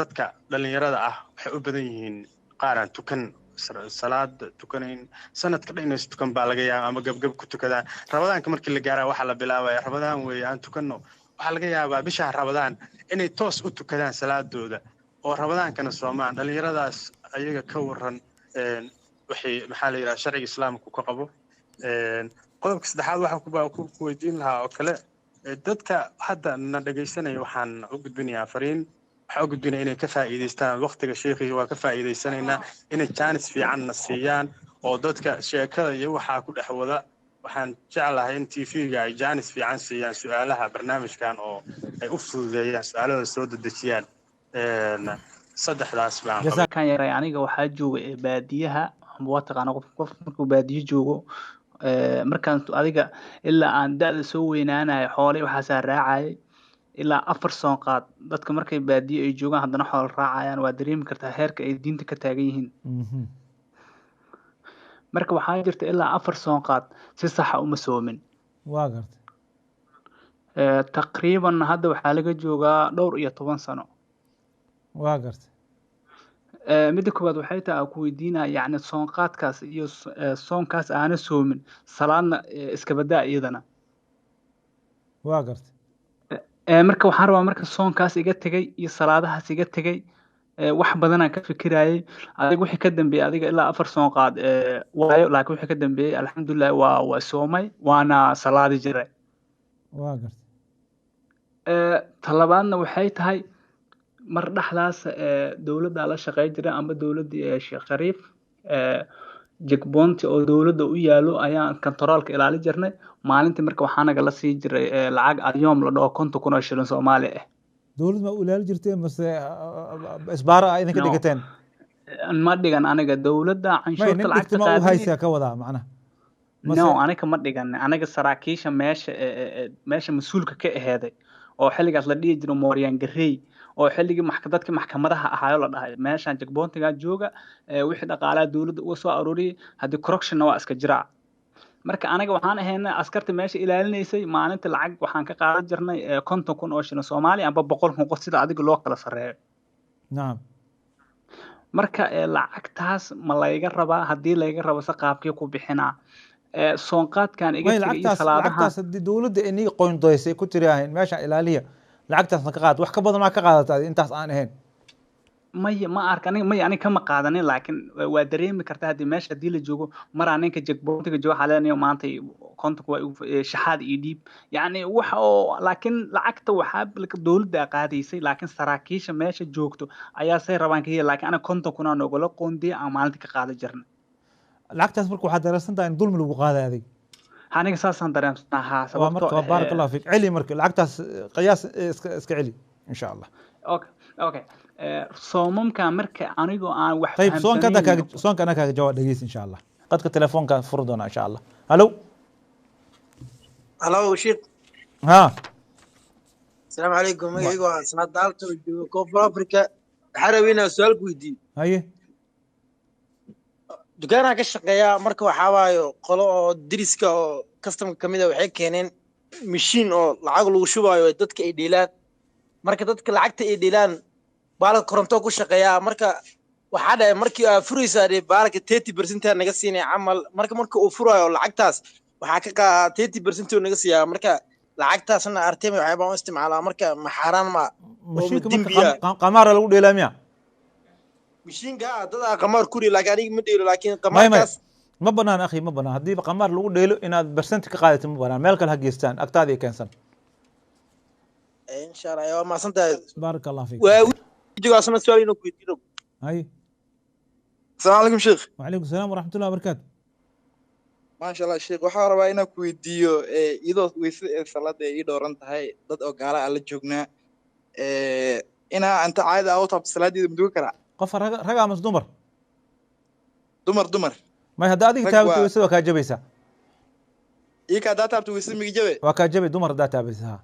dadka dhalinyarada ah waxay u badan yihiin qaar aan tukan salaada tukanayn sanadka dhinays tukan baa laga yaabaa ama gabgab ku tukadaan rabadaanka markii la gaaraa waxaa la bilaabaya rabadaan weeye aan tukanno waxaa laga yaabaa bisha rabadaan inay toos u tukadaan salaadooda oo rabadaankana soomaan dhalinyaradaas ayaga ka waran waxay maxaa la yidhaha sharciga islaamku ka qabo qodobka saddexaad waxaan ku weydiin lahaa oo kale dadka hadda na dhegaysanaya waxaan u gudbinayaa fariin waxaan u gudbinaya inay ka faa'iidaystaan waqtiga sheekhi waa ka faa'iidaysanaynaa inay jaanis fiicanna siiyaan oo dadka sheekada iyo waxaa ku dhex wada waxaan jeclahay in tv-ga ay jaanis fiican siiyaan su-aalaha barnaamijkan oo ay u fududeeyaan su-aalada soo dedejiyaan saddexdaas baan kan yaray aniga waxaa jooga baadiyaha waa taqaana qof markuu baadiyo joogo markaan adiga ilaa aan da'da soo weynaanayo xoolay waxaasaa raacayay ilaa 4 soon qaad dadka markay baadiyo ay joogaan haddana xoolo raacayaan waa dareemi kartaa heerka ay diinta ka taagan yihiin marka waxaa jirta ilaa 4 soon qaad si saxa uma soomin waa gartay taqriiban hadda waxaa laga joogaa dhowr iyo 10 sano waa gartay midda koowaad waxay tahay ku weydiinaa yacni soonqaadkaas iyo soonkaas aana soomin salaadna iska badaa iyadana waa gartay marka waxaan rabaa marka soonkaas iga tegay iyo salaadahaas iga tegay wax badanaan ka fikirayay adiga wixii ka dambeeyay adiga ilaa 4 soon qaad waayo laakiin wixii ka dambeeyay alxamdulilah waa soomay waana salaadi jiray waa gartay talabaadna waxay tahay mar dhaxdaas dawladda la shaqeey jiray ama dawladii Sheekh Shariif jigboonti oo dawladda u yaalo ayaan kontaroolka ilaali jirnay maalintii marka waxaa naga la sii jiray lacag ayoom la dhaho 50,000 shilin Soomaali ah dawladda ma u ilaali jirtay mase isbaara ay idinka dhigateen ma dhigan aniga dawladda canshuurta lacagta ma u haysaa ka wadaa macnaha no aniga ma dhigan aniga saraakiisha meesha mas'uulka ka aheeday oo xilligaas la dhigi jiray Mooriyaan Garey oo xilligii dadka maxkamadaha ahaayo la dhahay meeshaan jigboontiga jooga wixii dhaqaalaha dawladda uu soo aruuriyay hadii corruption waa iska jira marka aniga waxaan ahaynaa askarta meesha ilaalinaysay maalinta lacag waxaan ka qaadan jirnay 50,000 oo shilin Soomaali amba 100,000 qof sida adiga loo kala sareeyo naam marka lacagtaas ma layga rabaa hadii layga rabo saqaabkii ku bixinaa soonqaadkan iga tagay salaadaha lacagtaas dawladda inay qoyndoysay ku tiraahin meesha ilaaliya lacagtaas ma ka qaad wax ka badan ma ka qaadataa intaas aan ahayn ma arka aniga kama qaadanin laakiin waa dareemi kartaa hadii meesha hadii la joogo mar aaninka jigboontiga joogo xaleeniyo maanta kontak waa shaxaad iyo dhiib yacni wax oo laakiin lacagta waxaa dawladda qaadaysay laakiin saraakiisha meesha joogto ayaa say rabaan ka heli laakiin aniga 50,000 aan ogala qoondiya aan maalinta ka qaadan jirnay lacagtaas marka waxaad dareensantahay in dulmi lagu qaaday adiga aniga saasaan dareemsanahaa sababtoo barakallahu fiik celi marka lacagtaas qiyaas iska celi insha Allah okay soomamka marka anigoo aan wax طيب soonka ana kaaga jawaab dhageys insha Allah qadka telefoonka furo doona insha Allah halo sheekh ha السلام عليكم magaygu waa sanad dalto joogo Koonfur Afrika xarawina su'aal ku weydiin haye dukaana ka shaqeeya marka waxa waayo qolo oo diriska oo custom kamid ah waxay keeneen machine oo lacag lagu shubayo dadka ay dhiilaan marka dadka lacagta ay dhiilaan baalka koronto ku shaqeeya marka waxa dhahay markii aad furaysaa baalka 30% naga siinay amal marka uu furayo lacagtaas waxa ka qaad 30% oo naga siiyaa marka lacagtaasna artemi waxay baan isticmaalaa marka ma xaraan ma qamaar lagu dheelaamiya mishiinka dad qamaar kuri laakiin ma dheelo laakiin qamaarkaas ma banaan akhi ma banaan hadii qamaar lagu dheelo inaad percent ka qaadato ma banaan meel kale ha geystaan agtaada ay keensan insha Allah yaa ma santahay barakallahu fiik jiga asna su'aal inuu ku weydiino hay السلام عليكم شيخ وعليكم السلام ورحمة الله وبركاته ما شاء الله شيخ waxaan rabaa inaan ku weydiiyo iyadoo salaada ay dooran tahay dad oo gaala ah la joognaa ina anta caada ah oo tab salaadeeda muddo kara qof raga ama dumar ma hadda adiga taabto sidoo ka jabaysa ika data taabto wisi migi jabe waa ka jabay dumar data taabisa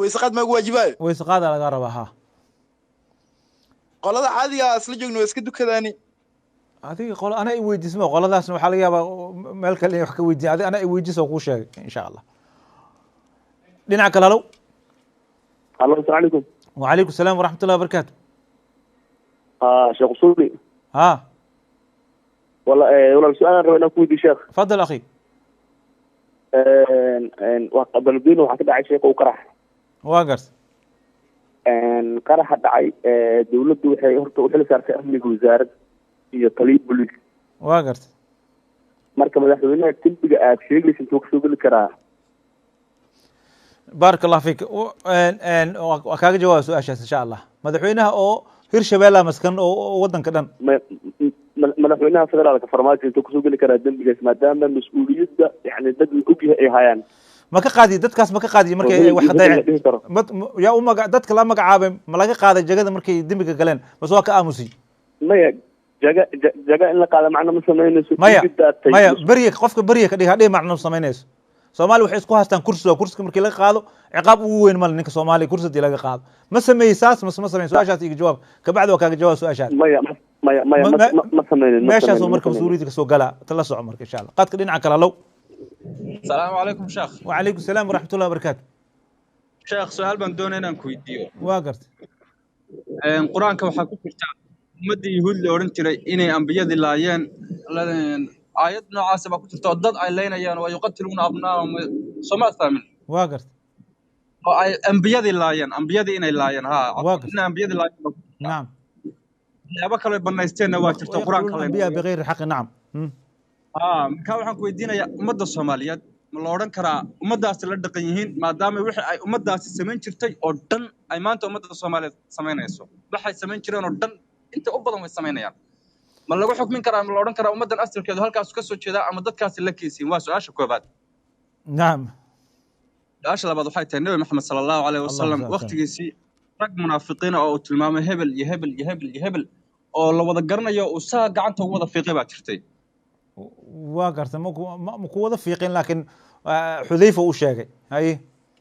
ويسقط ما واجباي ويسقط laga rabaa ha qolada caadiga asla joogno iska dukadaani adiga qol ana ay weydiismo qoladaasna waxa laga yaabaa meel kale wax ka weydiin adiga ana ay weydiiso ku sheegay insha Allah dhinaca kale الو السلام عليكم. وعليكم السلام ورحمة الله وبركاته. شيخ اصولي. ها والله سؤال ربنا كويدي شيخ. تفضل أخي. بلدين waxaa ka dhacay sheekh oo qarax waa gartay qaraxa dhacay dawladdu waxay horta u xil saartay amniga wasaarad iyo taliye booliis waa gartay marka madaxweynaha tilbiga aad sheegaysa intuu ka soo geli karaa بارك الله فيك وكاga jawaab su-aashaas insha allah madaxweynaha oo hirshabeella maskan oo wadanka dhan madaxweynaha federaalka farmaajo intuu kasoo geli karaa dembigaas maadaama mas-uuliyadda yani dad la ogyahay ay hayaan ma ka qaadiy dadkaas ma ka qaadiy markay wax dayaceen yaa u maga dadka la magacaabay ma laga qaaday jagada markay dembiga galeen bas waa ka aamusay maya jaga in la qaada macna ma samaynayso maya beriya qofka beriya ka dhiga hadhihi macna ma samaynayso soomaali waxay isku haystaan kursi waa kursiga markii laga qaado ciqaab ugu weyn male ninka soomaaliya kursi hadii laga qaado ma sameeyey saas ma sameyn su-aashaas iga jawaab kabacdi waa kaaga jawaab su-aashaas ma sameynin meeshaas oo marka mas-uuliyadda kasoo gala tala soco marka insha allah qaadka dhinaca kale hallow السلام عليكم شيخ. وعليكم السلام ورحمة الله وبركاته. شيخ سؤال بان دونينا كويديو. واقرت. قرآن كم حكوا كرتا مدي يهود لورن ترى إني أنبياء دلايان لأن آيات نوع سبعة كنت تعدد علينا يان ويقتلون أبناءهم سمع ثامن. واقرت. أنبياء دلايان أنبياء إني لايان ها. واقرت. أنبياء دلايان. نعم. يا بكر بنستين واجب القرآن كلام. أنبياء بغير حق نعم. كم waxaan ku weydiinayaa ummadda Soomaaliyeed ma la oran karaa ummadaas la dhaqan yihiin maadaama wixii ay ummadaasi sameyn jirtay oo dhan ay maanta ummadda Soomaaliyeed sameynayso waxay sameyn jireen oo dhan inta u badan way sameynayaan ma lagu xukmin karaa ma la oran karaa ummadan asalkeedu halkaas ka soo jeeda ama dadkaasi la kiisiin waa su'aasha koobaad نعم su'aasha labaad waxay tahay Nabi Maxamed sallallahu alayhi wasallam waqtigiisii rag munaafiqiin oo uu tilmaamay hebel iyo hebel iyo hebel iyo hebel oo la wada garanayo oo saa gacanta ugu wada fiiqay baa jirtay واقرت ما كو وضع فيقين لكن حذيفة وشاقي هاي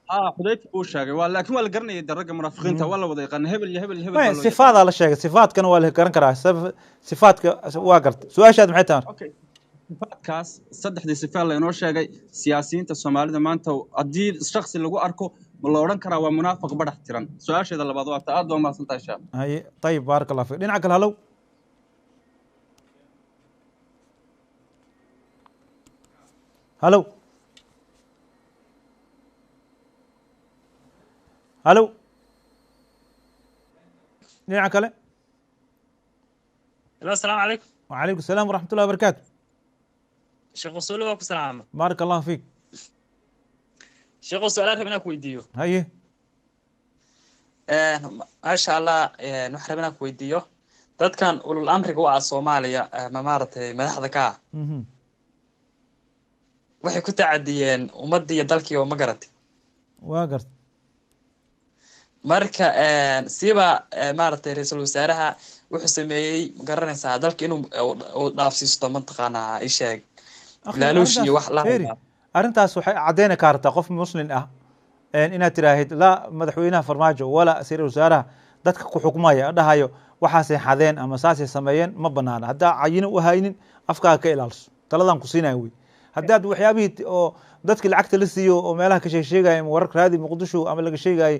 حذيفة وشاقي ولكن ولا قرني درجة منافقين ولا وضع يقن هبل هبل هبل صفات على الشاقي صفات كانوا ولا قرن كراه صفات واقرت سؤال شاد محيطان اوكي صفات كاس صدح دي صفات اللي نور شاقي سياسيين الصومالي ده ما انت ادي الشخص اللي اركو والله ورن كراه ومنافق بدح تيران سؤال شاد اللي بعضها تعاد وما سنتا شاب هاي طيب بارك الله فيك نعقل هلو هلو هلو نعم كله السلام عليكم. وعليكم السلام ورحمة الله وبركاته. شيخ وصولي وعليكم السلام. بارك الله فيك. شيخ وصولي ربنا كويديو. هاي ما شاء الله نحرمنا كويديو. dad kan ulul amriga waa Soomaaliya ma maartay madaxda ka waxay ku taacadiyeen ummadii dalkii oo ma garatay waa gart marka siba maartay ra'iisul wasaaraha wuxuu sameeyay garanaysaa dalka inuu dhaafsiisto mantaqana ay sheeg laaluush iyo wax la arintaas waxay cadeyn kartaa qof muslim ah inaad tiraahid la madaxweynaha farmaajo wala ra'iisul wasaaraha dadka ku xukmaya dhahayo waxaasay xadeen ama saasay sameeyeen ma banaana haddaa cayino u haynin afkaaga ka ilaaliso taladan ku siinaya wey haddaad waxyaabihii oo dadkii lacagta la siiyo oo meelaha ka sheegaya ama wararka raadi muqdisho ama laga sheegayay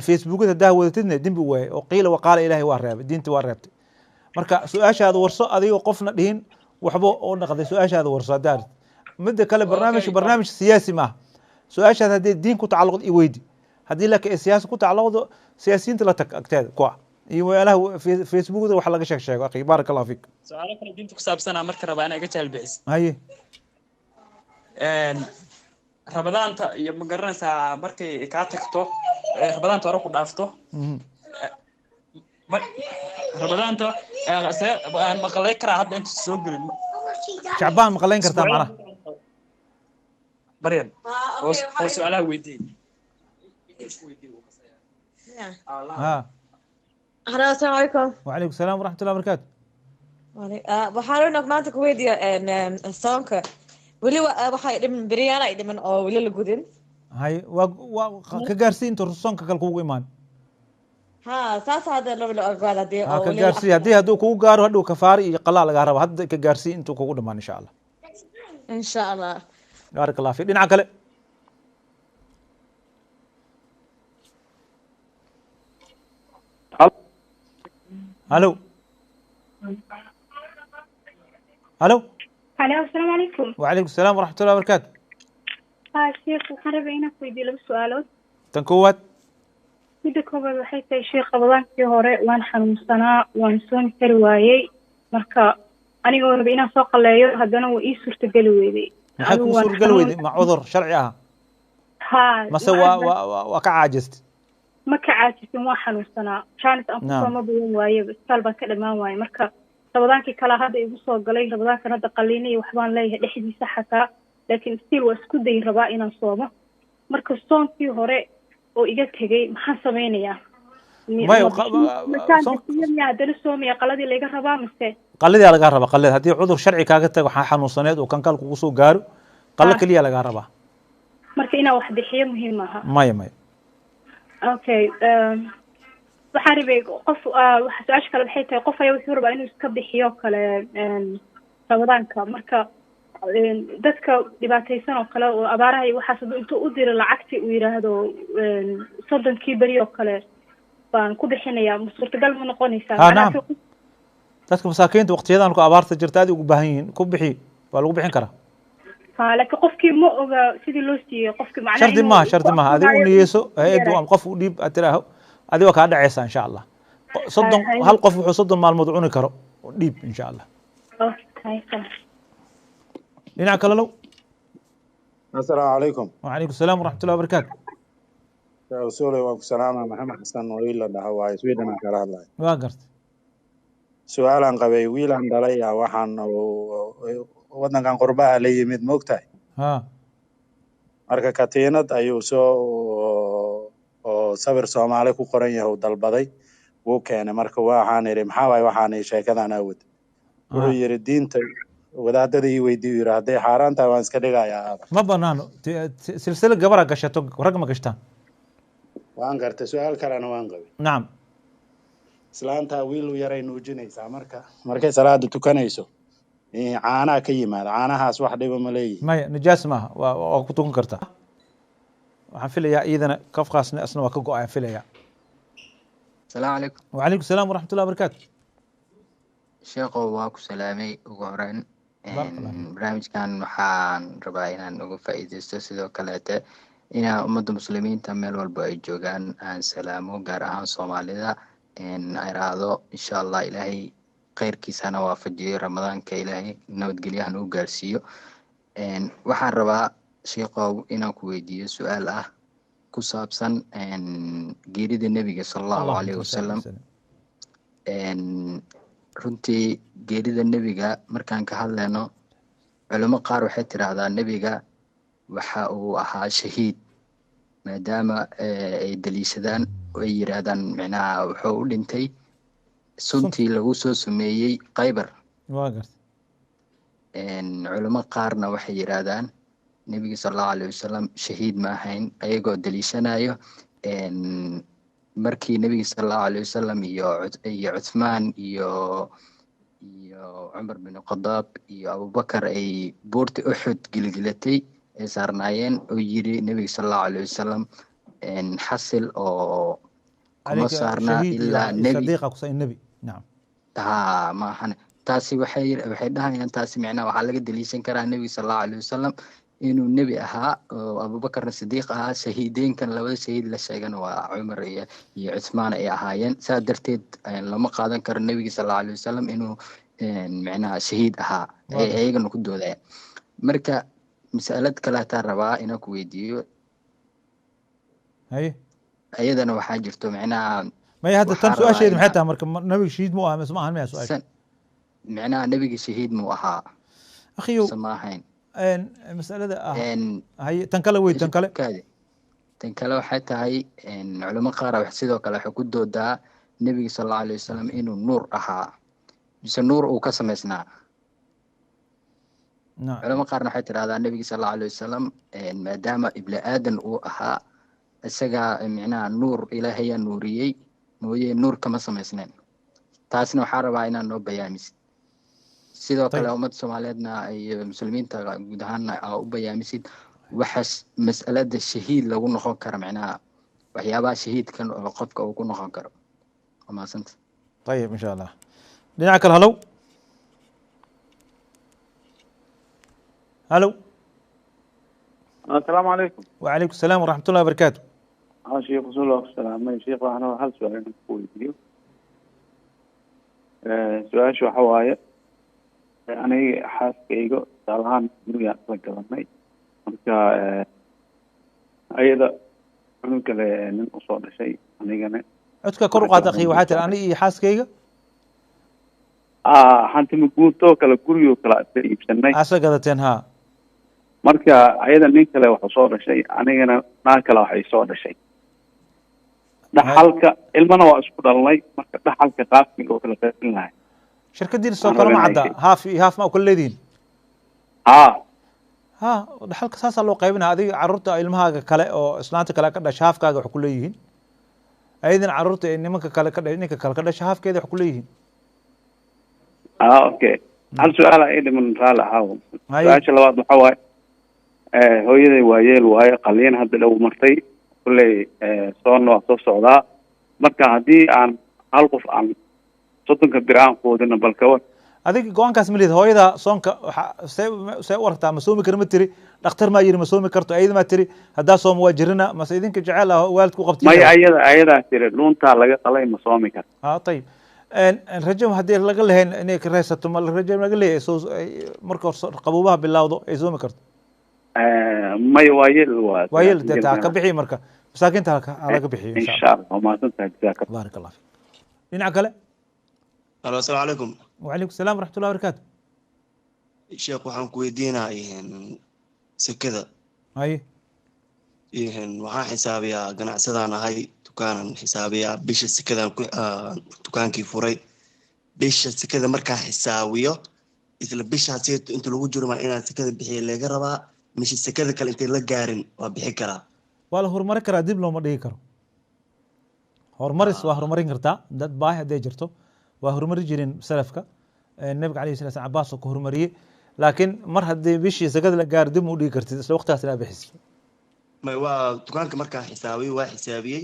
facebookada haddaa wadatidna dembi waaye oo qiila waqaala ilaahay waa reebay diinta waa reebtay marka su-aashaada warso adigoo qofna dhihin waxba oo dhaqday su-aashaada warso haddaad midda kale barnaamij siyaasi maaha su-aashaada haddii diin ku tacalluqdo i weydi haddii laakiin siyaasi ku tacalluqdo siyaasiyiinta la tag agteeda kuwa iyo meelaha facebookada wax laga sheego akhi baarak allah fiik su'aalo kale diinta ku saabsanaa marka rabaa inay iga jahal bixiso haye rabadaanta iyo ma garanaysaa markay kaa tagto rabadaanta hore ku dhaafto rabadaanta maqalay karaa hadda inta soo gelin shacbaan maqalayn kartaa macnaha baryan oo su'aalaha weydiin السلام عليكم. وعليكم السلام ورحمة الله وبركاته. waxaan rabnaa maanta ku weydiiyo soonka weli waxay dhiman beriyaan ay dhiman oo weli la gudin hay waa ka gaarsiin inta soonka kale kugu imaan ha saas hadda la ogaad hadii oo ka gaarsiin hadii haduu kugu gaaro hadhow kafaari iyo qalaa laga rabo hadda ka gaarsiin intuu kugu dhamaan insha Allah insha Allah barakallahu fi dhinaca kale الو الو هلا السلام عليكم. وعليكم السلام ورحمه الله وبركاته. شيخ waxaan rabaa inaan ku weydiiyo laba su'aalood. tan koowaad midda koowaad waxay tahay sheekh qabadaankii hore waan xanuunsanaa waan soomi kari waayey marka anigoo raba inaan soo qaleeyo haddana waa ii suurtageli weyday. maxay kuu suurtagali weyday ma cudur sharci ah haa mase waa ka caajistay ma ka caajisin waa xanuunsanaa jaanis aan ku sooma badan waaye isbitaal baan ka dhammaan waaye marka rabadaankii kale hadda igu soo galay rabadaankan hadda qaliina iyo waxbaan leeyahay dhexdiisa xataa laakiin still waa isku dayin rabaa inaan soomo marka soonkii hore oo iga tegey maxaan samaynayaa haddana soomaya qaladii laga rabaa mise qallidaa lagaa rabaa qallida haddii cudur sharci kaaga tago waxaa xanuunsaneed oo kan kale kugu soo gaaro qallo keliya lagaa rabaa marka inaa wax bixiyo muhiim maaha maya maya okay waxaan rabay qof su-aasha kale waxay tahay qof ayaa wuxuu rabaa inuu iska bixiyo kale rabadaanka marka dadka dhibaataysan oo kale oo abaaraha iyo waxaas intuu u diro lacagtii uu yidhaahdo 30 beri oo kale baan ku bixinayaa suurtagal ma noqonaysaa dadka masaakiinta waqtiyadan ku abaarta jirta aad ugu baahan yihiin ku bixi waa lagu bixin karaa laakiin qofkii ma oga sidii loo siiyey qofkii macnaha shardi maaha adigu u niyeyso hay'adu ama qof u dhiib aad tiraaho adigoo kaa dhacaysa insha allah 30 hal qof wuxuu 30 maalmood cuni karo dhiib insha allah dhinaca kale low asalaamu calaykum wacalaykum asalaam waraxmatullahi wabarakaatu rasuulay waan ku salaama maxamed xasan oo ila dhaha waaye sweden aan kala hadlayo waa gartay su-aalaan qabay wiilaan dhalay waxaan wadankan qurbaha la yimid moogtahay marka katiinad ayuu oo sawir soomaali ku qoran yahay uu dalbaday wuu keenay marka waxaan idhi maxaa waaye waxaan sheekadan aawad wuxuu yidhi diinta wadaadada ii weydiiyu yidhi hadday xaaraan tahay waan iska dhigayaa ma banaano silsila gabara gashato rag ma gashtaan waan gartay su-aal kalena waan qabay nacam islaantaa wiil u yaray nuujinaysaa markay salaada tukanayso caanaha ka yimaada caanahaas wax dhiba ma leeyihin maya nijaas maaha waa ku tukan kartaa waxaan filayaa iyadana kafkaasna asna waa ka go-ayaan filayaa asalaamu calaykum wacalaykum asalaam waraxmatullahi wabarakaatu sheekhow waa ku salaamay ugu horeyn barnaamijkan waxaan rabaa inaan uga faa'iidaysto sidoo kaleete inaan ummadda muslimiinta meel walba ay joogaan aan salaamo gaar ahaan soomaalida iraahdo insha allah ilaahay khayrkiisana waafajiyo ramadaanka ilaahay nabadgelyahan u gaarsiiyo waxaan rabaa sheekhow inaan ku weydiiyo su-aal ah ku saabsan geerida nebiga sallallahu alayhi wasallam runtii geerida nebiga markaan ka hadlayno culimo qaar waxay tiraahdaa nebiga waxa uu ahaa shahiid maadaama ay daliishadaan oo ay yiraahdaan micnaha wuxuu u dhintay suntii lagu soo sameeyey Khaybar culimo qaarna waxay yiraahdaan nebiga sallallahu alayhi wasallam shahiid ma ahayn ayagoo daliishanayo markii nebiga sallallahu alayhi wasallam iyo Uthman iyo Umar bin Khattab iyo Abubakar ay buurta Uhud gilgilatay ay saarnaayeen oo yiri nebiga sallallahu alayhi wasallam xasil oo kuma saarna ilaa nebi نعم ما حنا تاسي وحي dhahayaan taasi macna waxa laga daliishan karaa nabi sallallahu alayhi wasallam inuu nabi ahaa Abu Bakar Sidiiq ahaa shahiideenkan labada shahiid la sheegan waa Umar iyo Uthman ay ahaayeen saa darteed lama qaadan karo nabi sallallahu alayhi wasallam inuu macna shahiid ahaa ayagana ku doodayaan marka mas'alad kale taa rabaa inaan ku weydiiyo ayadana waxaa jirto macna ما هذا تم سؤال شيء محتها مركب نبي شهيد مو أهم اسمعها ما سؤال معناه نبي شهيد مو أها أخيو سماحين مسألة ده هاي تنكلوا تنكلوا حتى هاي علماء قارة وحسيدوا كلا حكود ده النبي صلى الله عليه وسلم إنه نور أها بس النور وقسم اسنا نعم علماء قارة حتى هذا النبي صلى الله عليه وسلم ما دام ابن آدم أها isaga macnaha nuur ilaahay nuuriyay mooyee nuur kama samaysneen taasna waxaa rabaa inaan noo bayaamisid sidoo kale ummadda Soomaaliyeedna iyo muslimiinta guud ahaan u bayaamisid waxaas mas'alada shahiid lagu noqon karo macnaha waxyaabaha shahiidkan oo qofka uu ku noqon karo amaasanta طيب إن شاء الله. dhinaca kale halow halow. السلام عليكم. وعليكم السلام ورحمة الله وبركاته. شيخ رسول الله السلام. شيخ waxaan hal su'aal ku weydiiyo. Su'aashu waxa waaye aniga xaaskayga salahan guriga la galanay marka ayada cunug kale nin u soo dhashay anigana codka kor u qaad akhi waxaa tiri aniga iyo xaaskayga hanti guurto kale guriyo kala iibsanay asa gadateen ha marka ayada nin kale wuxuu soo dhashay anigana naag kale waxay soo dhashay dhaxalka ilmana waa isku dhalnay marka dhaxalka qaabkiga oo kala qaybin lahay shirkadiina soo kala ma cadda haaf iyo haaf ma u kala leedihiin ha dhaxalka saasaa loo qaybinaya adiga carruurta ilmahaaga kale oo islaanta kale ka dhasha haafkaaga wax ku leeyihiin ayadana carruurta nimanka kale ka ninka kale ka dhasha haafkeeda wax ku leeyihiin okay hal su'aal ay dhiman raala ahaa su'aasha labaad waxa waaye hooyaday waa yeel waaye qaliin hadda dhow martay kulley soo socdaa marka haddii aan hal qof aan soddonka bir aan quudino bal ka war adiga go-aankaas ma lihid hooyada soonka see u aragtaa ma soomi kara ma tiri dhakhtar maa yiri ma soomi karto ayada maa tiri haddaa sooma waa jirina mase idinka jecel ah waalidku qabti maya ayadaa tiri dhuuntaa laga qalay ma soomi karto ayib rajo haddii laga lahayn inay ka raysato ma rajo laga leeyahay marka qaboobaha bilowdo ay soomi karto maya waa yeel taa ka bixi marka masaakiinta laga bixiyo insha allah waa mahadsantahay jazaaka baarak allah fiik dhinaca kale alo asalaamu calaykum وعليكم السلام ورحمة الله وبركاته. sheekh waxaan ku weydiinaa sekada waxaan xisaabiyaa ganacsadaan ahay dukaanan xisaabiyaa bisha sekadaan dukaankii furay bisha sekada markaan xisaabiyo isla bishaas inta lagu jiro maa inaan sekada bixiya laga rabaa mise sekada kale intay la gaarin waa bixi karaa waa la horumari karaa dib looma dhigi karo horumaris waa horumarin kartaa dad baahi hadday jirto waa horumari jirin salafka nabiga alayhi salatu wasallam Abbas oo ku horumariyay laakiin mar haddii bishii sakada la gaar dib u dhigi kartid isla waqtigaas la bixiso ma waa dukaanka markaa xisaabiyo waa xisaabiyay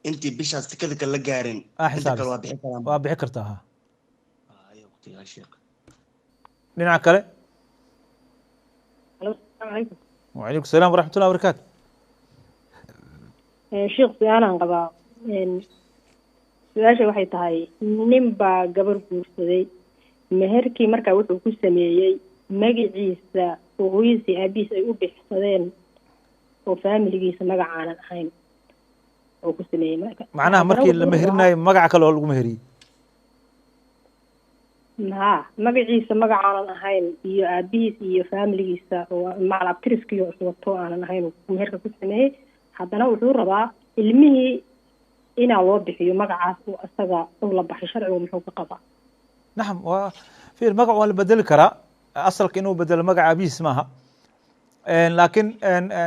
intii bishaas sakada kale la gaarin inta kale waa bixi karaa waa bixi kartaa ha dhinaca kale وعليكم السلام ورحمة الله وبركاته. شيخ سؤالان قبا su-aasha waxay tahay nin baa gabar guursaday meherkii markaa wuxuu ku sameeyey magaciisa oo hooyadiisa aabihiis ay u bixsadeen oo faamiligiisa magacaanan ahayn oo ku sameeyey macnaha markii la meherinayo magaca kale oo lagu meheriyey magaciisa magacaanan ahayn iyo aabihiis iyo faamiligiisa oo macal abtiriskiyo iswato aanan ahayn meherka ku sameeyey haddana wuxuu rabaa ilmihii inaa loo bixiyo magacaas oo asaga oo la baxay sharcigu muxuu ka qabaa nacam waa fiir magac waa la bedeli karaa asalka inuu bedelo magaca abihiis maaha laakiin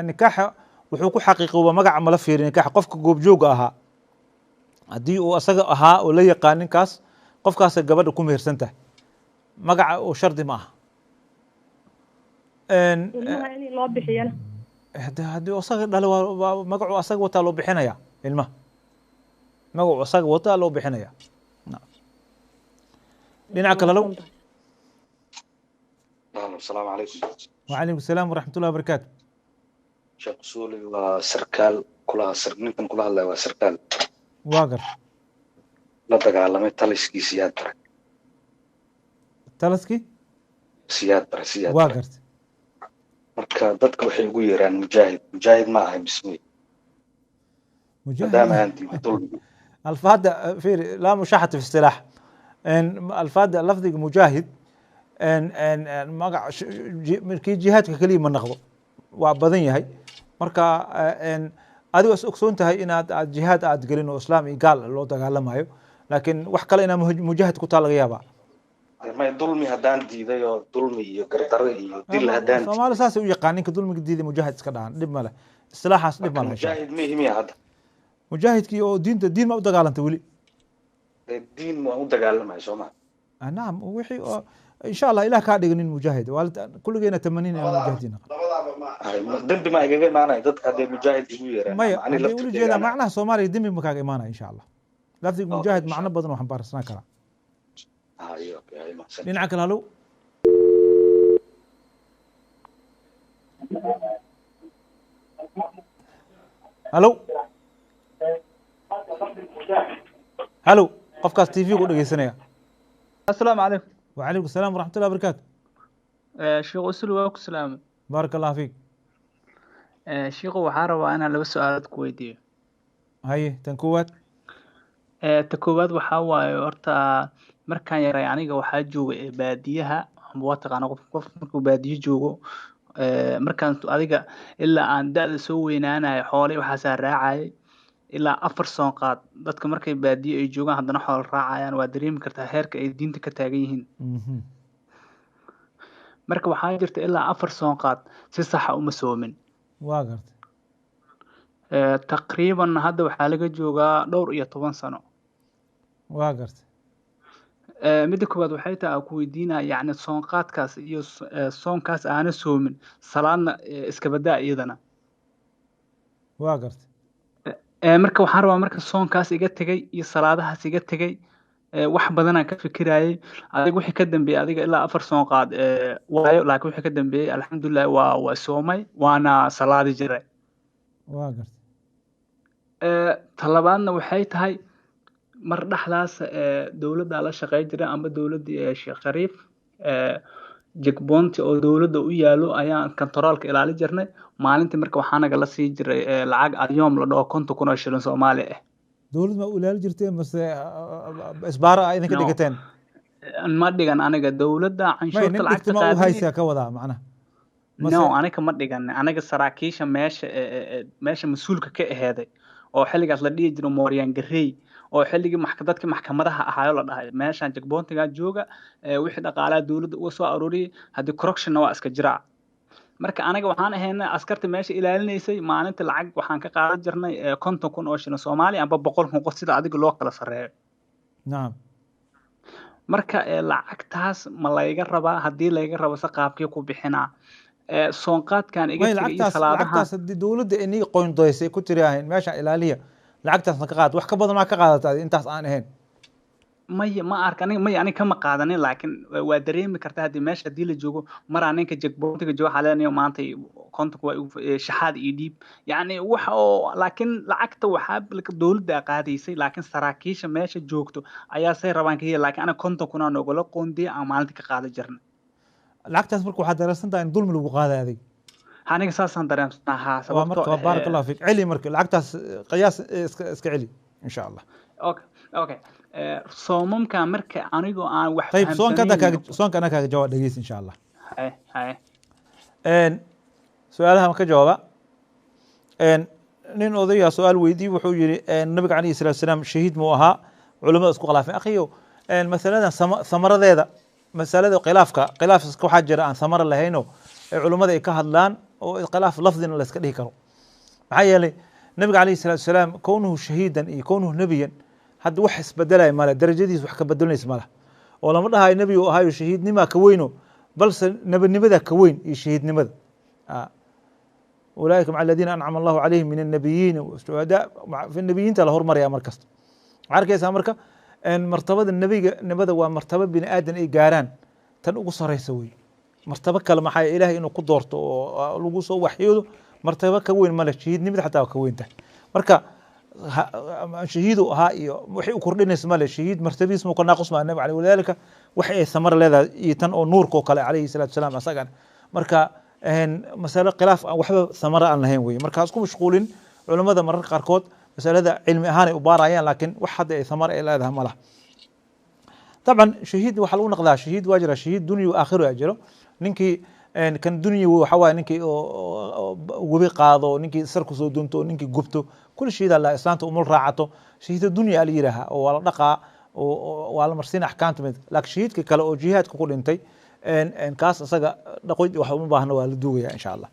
nikaaxa wuxuu ku xaqiiqoobaa magaca mala fiiri nikaaxa qofka goobjooga ahaa haddii uu asaga ahaa oo la yaqaan ninkaas qofkaasa gabadha ku mehersan tahay magaca oo shardi ma aha ilmaha in loo bixiyana haddii asaga dhale waa magacu asaga wataa loo bixinaya ilmaha magacu asaga wataa loo bixinaya dhinaca kale low السلام عليكم. وعليكم السلام ورحمة الله وبركاته. شيخ سولي وسركال كلها نمكن كلها الله وسركال. واقر. لا دقالمي تلسكي سياد برك. تلسكي؟ سياد برك سياد. واقرت. marka dadka waxay ugu yeeraan mujaahid ma aha bismi maadaama aan diido dulmi alfaada fiir laa mushaxata fi istilaah alfaada lafdiga mujaahid magac markii jihaadka kaliya ma naqdo waa badan yahay marka adigo is ogsoon tahay inaad jihaad aad gelin oo islaam iyo gaal loo dagaalamayo laakiin wax kale inaa mujaahid ku taa laga yaabaa may dulmi haddaan diiday oo dulmi iyo gardaro iyo dil haddaan Soomaali saas u yaqaan ninka dulmiga diiday mujaahid iska dhahan dhib ma leh istilaaxaas dhib ma leh mujaahid muhiim hadda mujaahidkii oo diin ma u dagaalantay weli diin ma u dagaalamay Soomaali naam wixii إن شاء الله إله كادي جنين مجاهد والد كل جينا 80 مجاهدين دم ما يجي معنا ضد هذا مجاهد يقول ما يقول جينا معنا سومالي دم مكاج معنا إن شاء الله لفظ مجاهد معنا بدن وحنبار سنة كلا haye mahadsan dhinaca kale halo halo halo qofkaas tv ku dhegeysanaya السلام عليكم. وعليكم السلام ورحمة الله وبركاته. شيخ أسلو وأكو سلام. بارك الله فيك. شيخ وحارة وأنا لو سؤالات كويدية. هاي تنكوات. تكوات وحاوى ورتا مركان يرى يعني waxaa jooga baadiyaha ama waa taqaana qof markuu baadiyo joogo markaan adiga ilaa aan da'da soo weynaanayo xoolay waxaa raacay ilaa 4 sano qaad dadka markay baadiyo ay joogaan haddana xoolo raacayaan waa dareemi kartaa heerka ay diinta ka taagan yihiin marka waxaa jirta ilaa 4 sano qaad si sax ah uma soomin waa gartay taqriiban hadda waxaa laga joogaa dhowr iyo 10 sano waa gartay midda koowaad waxay tahay ku weydiinaa yacni soonqaadkaas iyo soonkaas aana soomin salaadna iska badaa iyadana waa gartay marka waxaan rabaa marka soonkaas iga tegay iyo salaadahaas iga tegay wax badan aan ka fikirayay adiga wixii ka dambeeyay adiga ilaa 4 soon qaad waayo laakiin wixii ka dambeeyay alxamdulillah waa soomay waana salaadi jiray waa gartay talabaadna waxay tahay mar dhaxdaas dawladda la shaqeey jiray ama dawladda Sheekh Shariif jigboonti oo dawladda u yaalo ayaan kontaroolka ilaali jirnay maalintii marka waxaa naga la sii jiray lacag ayoom la dhaho 50,000 shilin Soomaali ah dawladda ma u ilaali jirtay mase isbaara ay idinka dhigateen ma dhigan aniga dawladda canshuurta lacagta qaadaysa ma haysa ka wadaa macnaha no aniga ma dhigan aniga saraakiisha meesha mas'uulka ka aheeday oo xilligaas la dhihi jiray Mooriyaan Garey oo xilligii dadkii maxkamadaha ahaayo la dhahay meeshaan jagboontiga jooga wixii dhaqaalaha dawladda uga soo arooriyay haddii corruption waa iska jira marka aniga waxaan ahaynaa askarta meesha ilaalinaysay maalintii lacag waxaan ka qaadan jirnay 50,000 shilin Soomaali amba 100,000 qof sida adiga loo kala sareeyo naam marka lacagtaas ma layga rabaa haddii layga rabo saqaabkii ku bixinaa soonqaadkan iga tagay iyo salaadaha lacagtaas haddii dawladda inay qoyndoysay ku tiraahayn meesha ilaaliya lacagtaasna ka qaad wax ka badan ma ka qaadataa intaas aan ahayn ma arkan aniga kama qaadanin laakiin waa dareemi kartaa haddii meesha haddii la joogo maraa ninka jagboontiga jooga xalenayo maanta kontonka waa shaxaad iyo dhiib yacni wax oo laakiin lacagta waxaa dawladda qaadaysay laakiin saraakiisha meesha joogto ayaa say rabaan ka heli laakiin aniga 50,000 aan ogala qoondiya aan maalintii ka qaadan jirnay lacagtaas marka waxaad dareensantahay in dulmi lagu qaaday adig aniga saasaan dareemsanahaa sababtoo baarak allah fiik celi marka lacagtaas qiyaas iska celi insha allah okay soomamka marka anigoo aan wax طيب soonka ana kaaga jawaab dhageys insha allah su-aalaha ma ka jawaaba nin odaya su-aal weydiiyey wuxuu yidhi nabiga calayhi salaatu wasalaam shahiid muu ahaa culimada isku khilaafeen akhiyo masaladan samaradeeda masalada khilaafka waxaa jira aan samara lahayno ee culimmada ay ka hadlaan oo khilaaf lafdina la iska dhihi karo maxaa yeelay nabiga calayhi salaatu wasalaam kownuhu shahiidan iyo kownuhu nebiyan hadda wax isbedelaya male darajadiis wax ka bedelinaysa male oo lama dhahayo nebi uu ahaayo shahiidnimaa ka weyno balse nebinimada ka weyn iyo shahiidnimada ulaaika maca aladiina ancama allahu calayhim min annabiyiina washuhadaa fi nebiyiinta la hormaraya mar kasta waxaa arkaysaa marka martabada nebinimada waa martaba bini aadan ay gaaraan tan ugu saraysa wey martabo kale maxaa ilahay inuu ku doorto oo lagu soo waxyoodo martabo ka weyn male shahiidnimada xataa waa ka weyn tahay marka shahiidu ahaa iyo waxay u kordhinaysa male shahiid martabadiis muu ka naaqus maa nabi caleyh walidaalika waxay ay samar leedahay iyo tan oo nuurka oo kale calayhi salaatu wasalaam asagan marka masale khilaaf aan waxba samara aan lahayn weye marka isku mashquulin culimmada mararka qaarkood masalada cilmi ahaanay u baarayaan laakiin wax hadda ay samar ay leedahay ma laha طبعا shahiid waxaa lagu naqdaa shahiid waa jira shahiid dunya wa aakhiro aa jiro ninkii kan dunya waxa waaye ninkii webi qaado ninkii sar kusoo dunto ninkii gubto kul shahiid alla islaanta umul raacato shahiida dunya ala yidhaaha oo waa la dhaqaa waa la marsiina axkaamta mid laakiin shahiidka kale oo jihaadka ku dhintay kaas isaga dhaqoyd wax uma baahna waa la duugaya insha allah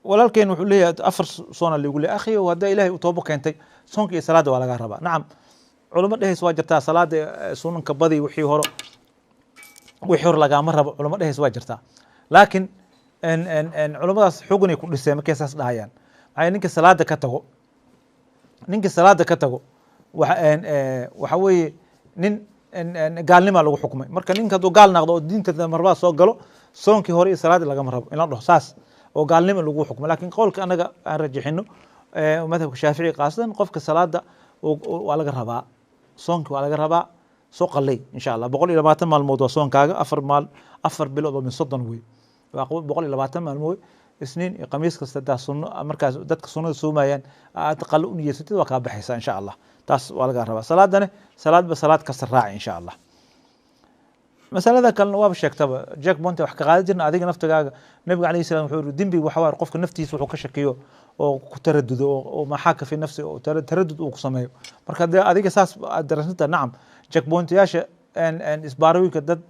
walaalkeen wuxuu leeyahay 4 soona lagu leeyahay akhiyo hadda ilaahay u toobo keentay soonka iyo salaada waa laga rabaa nacam culimo dhehays waa jirtaa salaada sunanka badi wixii hore lagama rabo culimo dhehays waa jirtaa laakiin culimadaas xugunay ku dhiseen markay saas dhahayaan maxay ninka salaada ka tago waxa weeye nin gaalnimaa lagu xukmay marka ninka hadduu gaal naqdo oo diinta marbaa soo galo soonkii hore iyo salaadii lagama rabo in la dhaho saas oo gaalnimo lagu xukmo lakin qowlka anaga aan rajixino madhabka shaafici qaasatan qofka salaada waa laga rabaa soonki waa laga rabaa soo qalay insha allah 120 maalmood waa soonkaaga 4 bilood oo min 30 wey waa 120 maalmood isniin iyo khamiis kasta daa sunno markaas dadka sunnada soomayaan aad qallo u niyeysatid waa kaa baxaysaa insha allah taas waa laga rabaa salaadana salaad kasta raaci insha allah masalada kalena waaba sheegtaba jack bonte wax ka qaadi jirna adiga naftigaaga nabiga calayhi salaam wuxuu yiri dembiga waxa waaye qofka naftiisa wuxuu ka shakiyo oo ku taradudo oo maxaaka fi nafsi oo taradud uu ku sameeyo marka adiga saas aad darasanta nacam jack bonte yaasha isbaarooyinka dad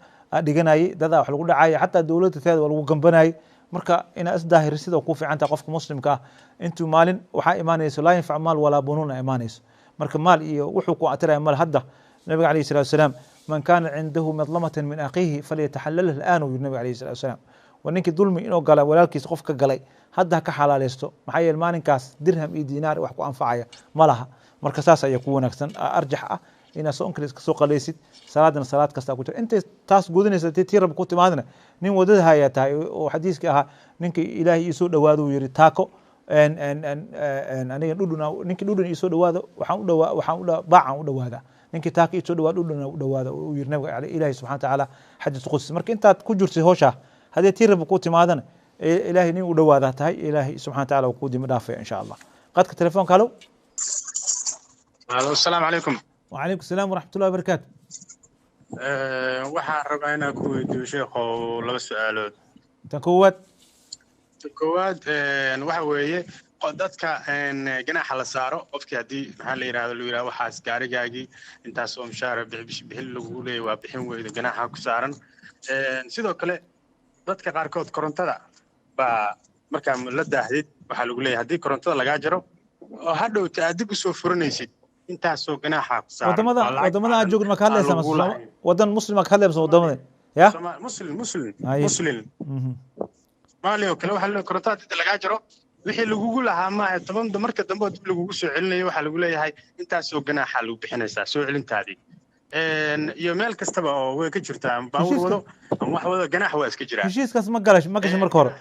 dhiganayay dadaa wax lagu dhacaya xataa dowladda teeda waa lagu gambanayay marka ina isdaahir sida ku fiicanta qofka muslimka ah intuu maalin waxaa imaanayso laa yanfac maal walaa bunuuna imaanayso marka maal iyo wuxuu ku atiraya mal hadda nabiga calayhi salaatu wasalaam man kaana cindahu madlamatan min akhiihi falyataxalalha al'aan uu yiri nabiga calayhi salaatu wasalaam waa ninkii dulmi inuu gala walaalkiisa qof ka galay hadda ka xalaaleysto maxaa yeele maalinkaas dirham iyo diinaar wax ku anfacaya ma laha marka saas ayaa ku wanaagsan arjax ah inaad soonka iska soo qalaysid salaadana salaad kasta ku jira intay taas gudanaysa tii rab ku timaadna nin wadada haya tahay oo xadiiska ahaa ninka ilaahay isoo dhawaado uu yiri taako aniga ninkii dhudhun isoo dhawaado waxaan u baacan u dhawaada ninkii taako isoo dhawaado dhudhun u dhawaada uu yiri nabiga ilaahay subxaanahu wa ta'ala xadiis qudsi marka intaad ku jirtay hawsha hadii tii rab ku timaadana ilaahay nin u dhawaada tahay ilaahay subxaanahu wa ta'ala ku dimi dhaafay insha Allah qadka telefoonka halo assalaamu calaykum وعليكم السلام ورحمة الله وبركاته. waxaan rabaa inaan ku weydiiyo sheekhow laba su'aalood. Tan koowaad waxa weeye dadka ganaaxa la saaro qofkii haddii maxaa la yidhahdo lu yidhahdo waxaas gaarigaagii intaas oo mushaara bixin lagu leeyahy waa bixin weyda ganaaxa ku saaran sidoo kale dadka qaarkood korontada baa markaa la daahdid waxaa lagu leeyahay haddii korontada lagaa jaro oo hadhowta aad dib usoo furanaysid intaasoo ganaaxa ku saaran wadamada aad joogin ma ka hadlaysaa wadan muslim ka hadlaysaa wadamada ya muslim maali oo kale waxa la korontada inta lagaa jaro wixii lagugu lahaa maaha toban marka dambe dib lagugu soo celinayo waxaa lagu leeyahay intaasoo ganaaxa lagu bixinaysaa soo celintaadii iyo meel kastaba oo way ka jirtaa baawur wado ama wax wado ganaax waa iska jiraa heshiiskaas ma gashay marka hore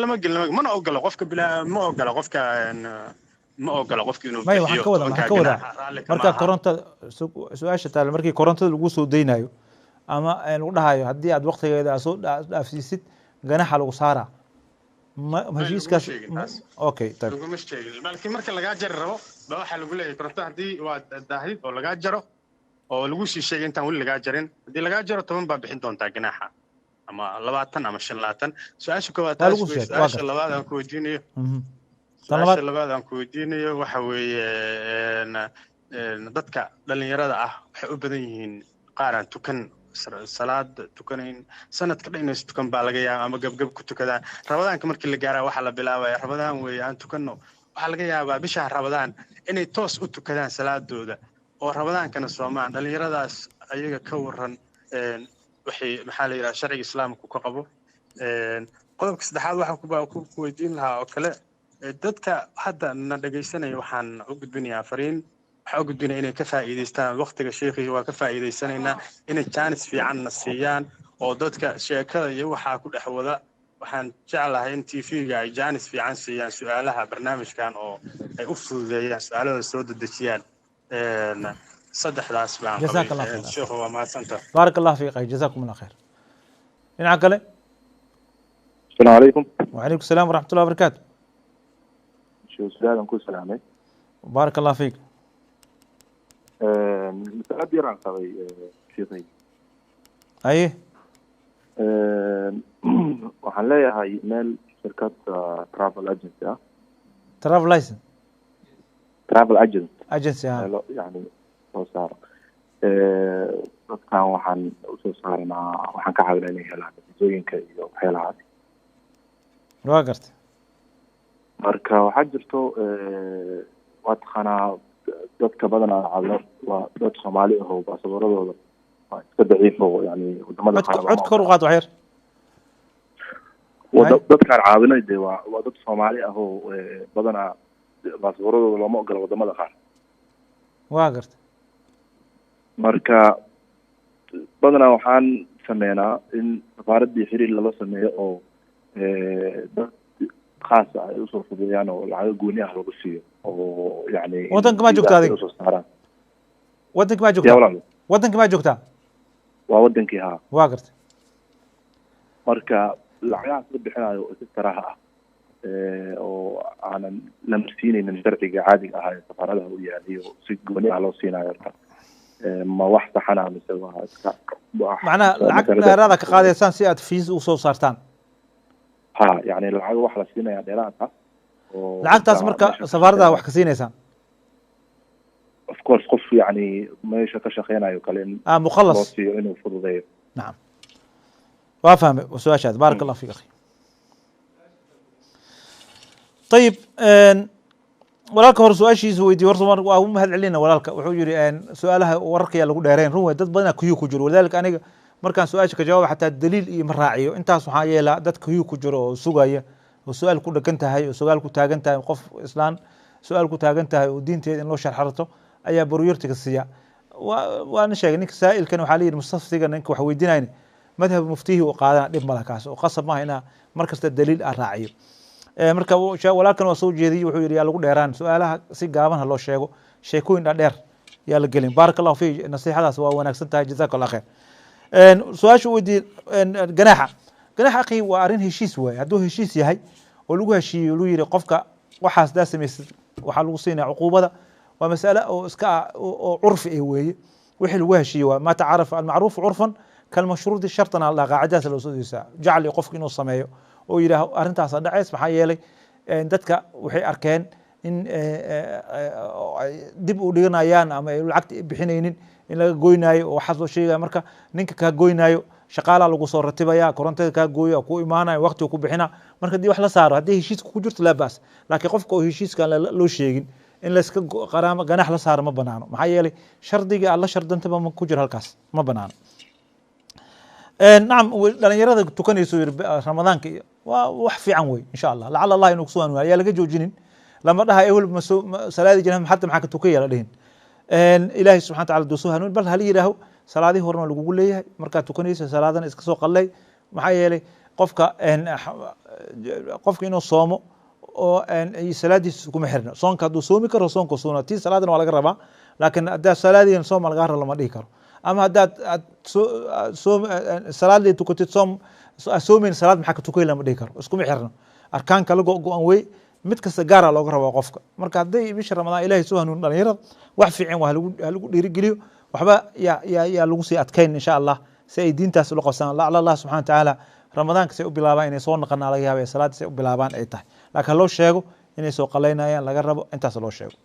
lama gelin mana ogola qofka ma ogola qofka inuu bixiyo waxaan ka wadaa marka korontada su-aasha taale markii korontada lagu soo deynayo ama lagu dhahayo haddii aad waqtigeeda soo dhaafsiisid ganaxa lagu saaraa heshiiskaas okay طيب laguma sheegin laakiin marka lagaa jari rabo ba waxaa lagu leeyahay korontada haddii waa daahid oo lagaa jaro oo lagu sii sheegay intaan weli lagaa jarin haddii lagaa jaro 10 baa bixin doontaa ganaxa ama 20 ama 25 su-aasha koowaad su-aasha labaad aan ku weydiinayo su-aasha labaad aan ku weydiinayo waxa weeye dadka dhalinyarada ah waxay u badan yihiin qaar aan tukan salaad tukanayn sanadka dhanaysa tukan baa laga yaabaa ama gabgab ku tukadaan rabadaanka markii la gaaraa waxaa la bilaabaya rabadaan weeye aan tukanno waxaa laga yaabaa bisha rabadaan inay toos u tukadaan salaadooda oo rabadaankana soomaan dhalinyaradaas ayaga ka waran waxay maxaa la yidhaha sharciga islaamku ka qabo qodobka saddexaad waxaan ku weydiin lahaa oo kale dadka hadda na dhagaysanaya waxaan u gudbinayaa fariin waxaan u gudbinaya inay ka faa'iidaystaan waqtiga sheekhi waa ka faa'iidaysanaynaa inay jaanis fiicanna siiyaan oo dadka sheekada iyo waxaa ku dhex wada waxaan jeclahay in tv-ga ay jaanis fiican siiyaan su-aalaha barnaamijkan oo ay u fududeeyaan su-aalada soo dedejiyaan saddexdaas baan qabay sheekhu waa mahadsanta baarak allah fiiq jazakum allah khayr dhinaca kale السلام عليكم. وعليكم السلام ورحمة الله وبركاته. شو سلام كل سلامي. بارك الله فيك. مسألة عن قضي شيخي. أيه. وحنلاقي هاي مال شركات ترافل اجنسي. ترافل لايسن. ترافل اجنسي. اجنسي يعني soo saaro dadkan waxaan usoo saarnaa waxaan ka caawinaa inay helaan natiijooyinka iyo waxyaalahaas waa gartay marka waxaa jirto waa taqaanaa dadka badanaa caawino waa dad Soomaali ah oo baasaboorradooda waa iska daciif oo yani wadamada qaar cod kor u qaad waxyar dadkaan caawinay dee waa dad Soomaali ah oo badanaa baasaboorradooda looma ogola wadamada qaar waa gartay marka badanaa waxaan sameynaa in safaaraddii xiriir lala sameeyo oo dad khaas ah ay usoo fududeeyaan oo lacago gooni ah lagu siiyo oo yani waddanka maa joogtaa adiga usoo saaraan waddanka maa yaa joogtaa walaal waddanka maa joogtaa waa wadankii haa waa gartay marka lacagahaas la bixinayo oo si saraaha ah oo aanan la marsiinaynin sharciga caadiga ahaa ee safaaradaha u yaaliyo si gooni ah loo siinayo horta ma wax saxana mise waa iska macnaha lacag dheeraada ka qaadaysaan si aad fiis u soo saartaan ha yani lacag wax la siinaya dheeraad ah oo lacagtaas marka safaaradaha wax ka siinaysaan of course qof yani meesha ka shaqeynayo kale in مخلص loo siiyo inuu fududeeyo نعم وافهم سؤال بارك الله فيك اخي طيب walaalka hore su-aashiisa weydiiye horta waa u mahad celina walaalka wuxuu yidhi su-aalaha wararkaya lagu dheereen run wey dad badana kuyuu ku jiro walidaalika aniga markaan su-aasha ka jawaaba xataa daliil iyo ma raaciyo intaas waxaa yeelaa dad kuyuu ku jiro oo sugaya oo su-aal ku dhegan tahay oo su-aal ku taagan tahay qof islaan su-aal ku taagan tahay oo diinteeda in loo sharxarto ayaa baruurtiga siiya waana sheegay ninka saa'ilkan waxaa la yidhi mustaftiga ninka wax weydiinayna madhab muftihi uu qaadana dhib mala kaas oo qasab maaha inaa mar kasta daliil aan raaciyo marka walaalkan waa soo jeediyey wuxuu yidhi yaa lagu dheeraan su-aalaha si gaaban ha loo sheego sheekooyin dhaadheer yaa la gelin baaraka allahu fi nasiixadaas waa wanaagsan tahay jazaka allah khair su-aasha weydiiyey ganaaxa akhi waa arrin heshiis waaye hadduu heshiis yahay oo lagu heshiiyo lagu yidhi qofka waxaas daa samaysid waxaa lagu siinaya cuquubada waa mas'ale oo iska oo curfi ah weeye wixii lagu heshiiyo waa ma tacaarafa almacruufu curfan kalmashruudi shartan alla qaacidaas loo soo daysaa jacli qofka inuu sameeyo oo yidhaaho arrintaas dhacays maxaa yeelay dadka waxay arkeen in dib u dhiganayaan ama ay lacagta bixinaynin in laga goynaayo oo waxaas loo sheegaya marka ninka kaa goynaayo shaqaalaa lagu soo ratibaya korontada kaa gooyo ku imaanayo waqtiga ku bixina marka haddii wax la saaro haddii heshiiska ku jirto laa baas laakiin qofka oo heshiiskan loo sheegin in layska qaraamo ganax la saaro ma banaano maxaa yeelay shardiga aad la shardantaba ma ku jiro halkaas ma banaano nacam dhalinyarada tukanayso ramadaanka waa wax fiican wey insha allah lacala allah inuu kusoo hanuuniyo ayaa laga joojinin lama dhaha ehel salaadii jana hadda maxaa ka tukaya la dhihin ilaahay subxana wataala duu soo hanuuni bal hala yidhaaho salaadihii horena lagugu leeyahay markaad tukanaysa salaadana iska soo qallay maxaa yeelay qofka inuu soomo oo salaadiisa kuma xirna soonka hadduu soomi karo soonka suuna tii salaadana waa laga rabaa laakiin haddaa salaadiina sooma laga rabo lama dhihi karo ama haddaad salaadii tukatid soomayn salaad maxaa ka tukay lama dhihi karo iskuma xirno arkaan kala go-an wey mid kasta gaara looga rabaa qofka marka hadday bisha ramadaan ilahay soo hanuun dhalinyarada wax fiican waa halagu dhiirigeliyo waxba yaa lagu sii adkayn insha allah si ay diintaas ula qabsaan lacala allah subxana watacaala ramadaanka say u bilaabaan inay soo naqanaa laga yaaba salaadda say u bilaabaan ay tahay laakiin loo sheego inay soo qalaynayaan laga rabo intaas loo sheego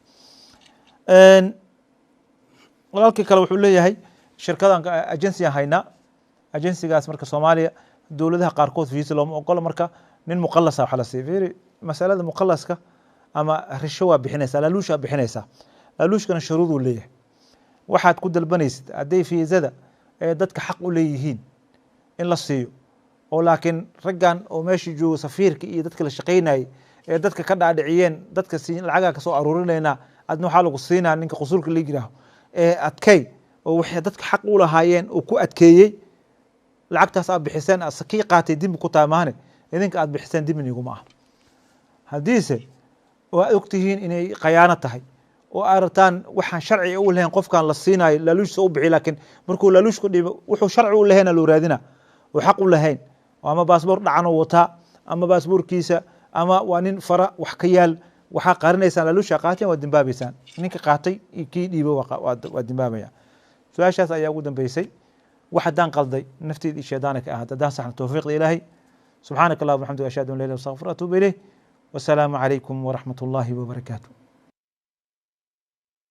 walaalkii kale wuxuu leeyahay shirkadan agensiyan haynaa agensigaas marka soomaaliya dowladaha qaarkood fiisa looma ogola marka nin muqalasa waxa la siiya fiiri masalada muqalaska ama risho waa bixinaysaa laaluushaa bixinaysaa laaluushkana shuruuduu leeyahay waxaad ku dalbanaysid hadday fiisada ee dadka xaq u leeyihiin in la siiyo oo laakiin raggan oo meesha jooga safiirka iyo dadka la shaqaynayay ee dadka ka dhaadhiciyeen dadka lacagaa kasoo aruurinaynaa adna waxaa lagu siinaa ninka qusuulka la yidhaaho ee adkay oo waxay dadka xaq u lahaayeen oo ku adkeeyey lacagtaas aad bixiseen kii qaatay dembi ku tahay maahane idinka aad bixiseen dembi iguma aha haddiise oo aad ogtihiin inay khayaano tahay oo aad rabtaan waxaan sharci u lahayn qofkan la siinayo laaluushsa u bixi laakiin markuu laaluushku dhibo wuxuu sharci u lahayna loo raadina oo xaq u lahayn ama baasboor dhacan oo wataa ama baasboorkiisa ama waa nin fara wax ka yaal waxaa qarinaysaan laaluusha qaateen waa dembaabaysaan ninka qaatay iyo kii dhiibo waa dembaabaya su-aashaas ayaa ugu dambeysay wax haddaan qalday nafteed iyo shaydaana ka ahaad haddaan saxna towfiiqda ilaahay subxaanaka allahuma waxamdika ashhadu an la ilaha illa anta astaghfiruka wa atuubu ilayh wasalaamu calaykum waraxmat ullaahi wabarakaatu